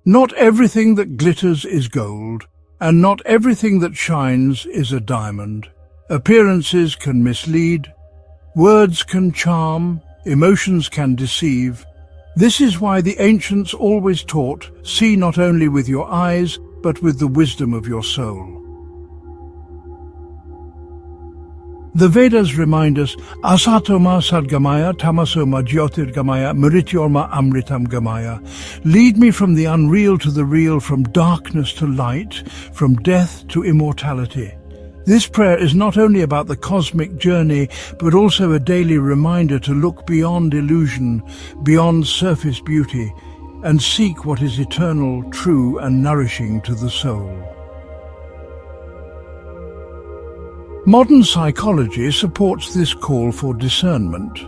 Not everything that glitters is gold, and not everything that shines is a diamond. Appearances can mislead, words can charm, emotions can deceive. This is why the ancients always taught, see not only with your eyes, but with the wisdom of your soul. The Vedas remind us, Asatoma sadgamaya, tamasoma jyotirgamaya, mrityorma amritam gamaya. Lead me from the unreal to the real, from darkness to light, from death to immortality. This prayer is not only about the cosmic journey, but also a daily reminder to look beyond illusion, beyond surface beauty, and seek what is eternal, true, and nourishing to the soul. Modern psychology supports this call for discernment.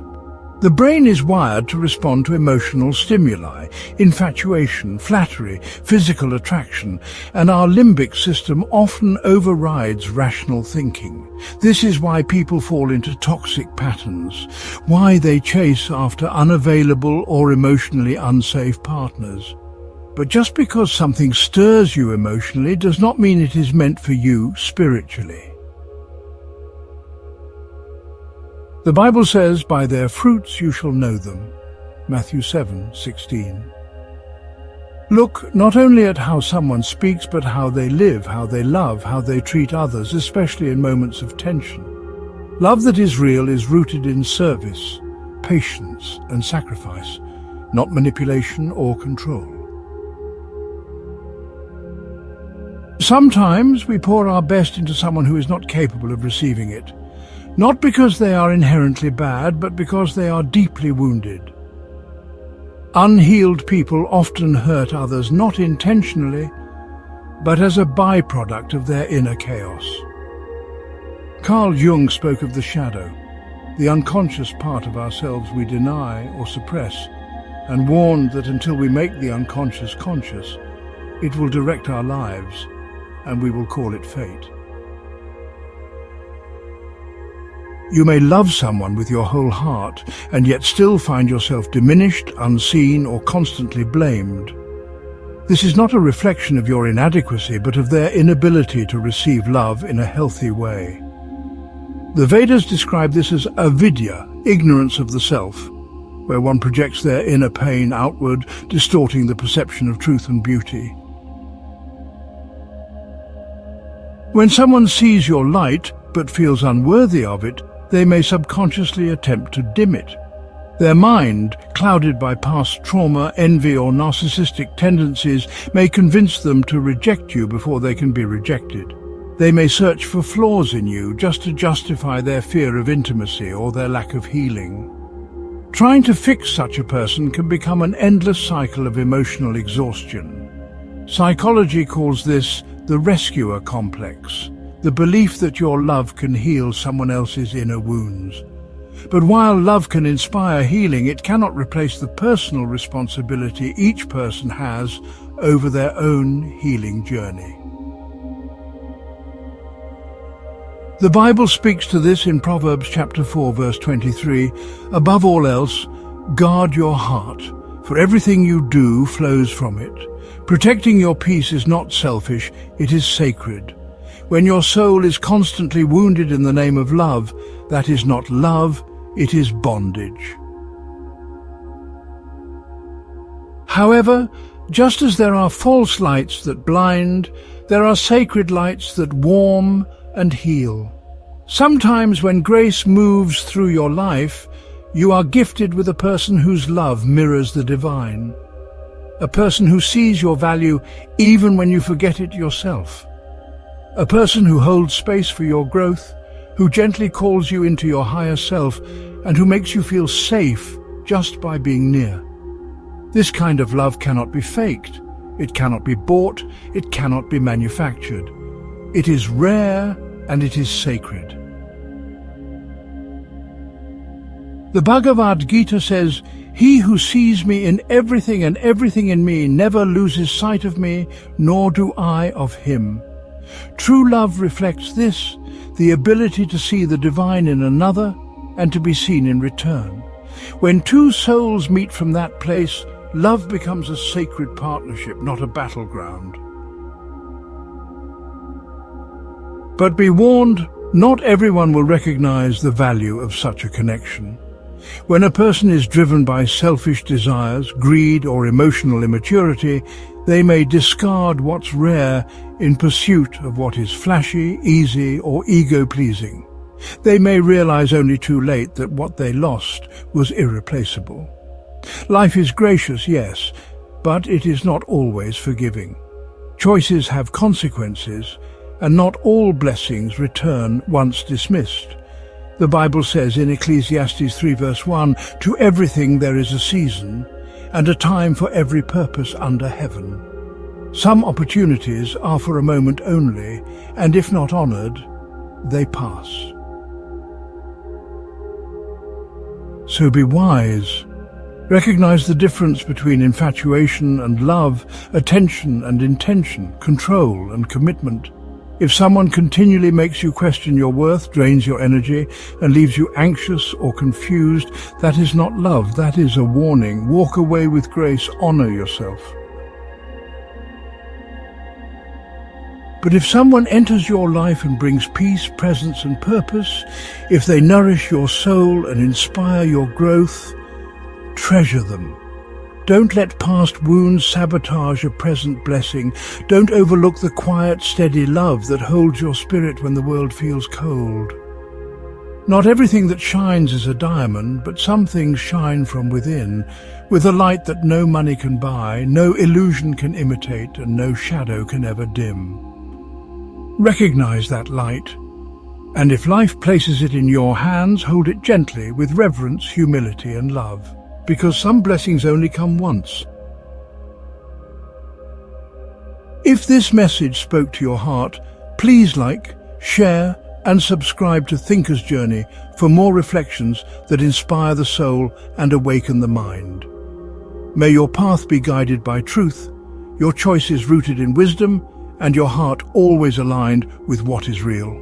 The brain is wired to respond to emotional stimuli, infatuation, flattery, physical attraction, and our limbic system often overrides rational thinking. This is why people fall into toxic patterns, why they chase after unavailable or emotionally unsafe partners. But just because something stirs you emotionally does not mean it is meant for you spiritually. The Bible says, by their fruits you shall know them. Matthew 7:16. Look not only at how someone speaks, but how they live, how they love, how they treat others, especially in moments of tension. Love that is real is rooted in service, patience, and sacrifice, not manipulation or control. Sometimes we pour our best into someone who is not capable of receiving it. Not because they are inherently bad, but because they are deeply wounded. Unhealed people often hurt others not intentionally, but as a byproduct of their inner chaos. Carl Jung spoke of the shadow, the unconscious part of ourselves we deny or suppress, and warned that until we make the unconscious conscious, it will direct our lives, and we will call it fate. You may love someone with your whole heart and yet still find yourself diminished, unseen, or constantly blamed. This is not a reflection of your inadequacy, but of their inability to receive love in a healthy way. The Vedas describe this as avidya, ignorance of the self, where one projects their inner pain outward, distorting the perception of truth and beauty. When someone sees your light but feels unworthy of it, they may subconsciously attempt to dim it. Their mind, clouded by past trauma, envy, or narcissistic tendencies, may convince them to reject you before they can be rejected. They may search for flaws in you just to justify their fear of intimacy or their lack of healing. Trying to fix such a person can become an endless cycle of emotional exhaustion. Psychology calls this the rescuer complex, the belief that your love can heal someone else's inner wounds. But while love can inspire healing, it cannot replace the personal responsibility each person has over their own healing journey. The Bible speaks to this in Proverbs chapter 4, verse 23. Above all else, guard your heart, for everything you do flows from it. Protecting your peace is not selfish, it is sacred. When your soul is constantly wounded in the name of love, that is not love, it is bondage. However, just as there are false lights that blind, there are sacred lights that warm and heal. Sometimes when grace moves through your life, you are gifted with a person whose love mirrors the divine. A person who sees your value even when you forget it yourself. A person who holds space for your growth, who gently calls you into your higher self, and who makes you feel safe just by being near. This kind of love cannot be faked, it cannot be bought, it cannot be manufactured. It is rare and it is sacred. The Bhagavad Gita says, "He who sees me in everything and everything in me never loses sight of me, nor do I of him." True love reflects this, the ability to see the divine in another and to be seen in return. When two souls meet from that place, love becomes a sacred partnership, not a battleground. But be warned, not everyone will recognize the value of such a connection. When a person is driven by selfish desires, greed, or emotional immaturity, they may discard what's rare in pursuit of what is flashy, easy, or ego-pleasing. They may realize only too late that what they lost was irreplaceable. Life is gracious, yes, but it is not always forgiving. Choices have consequences, and not all blessings return once dismissed. The Bible says in Ecclesiastes 3 verse 1, "To everything there is a season, and a time for every purpose under heaven." Some opportunities are for a moment only, and if not honored, they pass. So be wise. Recognize the difference between infatuation and love, attention and intention, control and commitment. If someone continually makes you question your worth, drains your energy, and leaves you anxious or confused, that is not love, that is a warning. Walk away with grace, honor yourself. But if someone enters your life and brings peace, presence, and purpose, if they nourish your soul and inspire your growth, treasure them. Don't let past wounds sabotage a present blessing. Don't overlook the quiet, steady love that holds your spirit when the world feels cold. Not everything that shines is a diamond, but some things shine from within, with a light that no money can buy, no illusion can imitate, and no shadow can ever dim. Recognize that light, and if life places it in your hands, hold it gently with reverence, humility, and love. Because some blessings only come once. If this message spoke to your heart, please like, share, and subscribe to Thinker's Journey for more reflections that inspire the soul and awaken the mind. May your path be guided by truth, your choices rooted in wisdom, and your heart always aligned with what is real.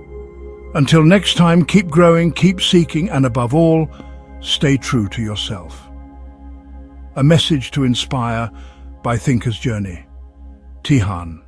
Until next time, keep growing, keep seeking, and above all, stay true to yourself. A message to inspire by Thinker's Journey. Tihan.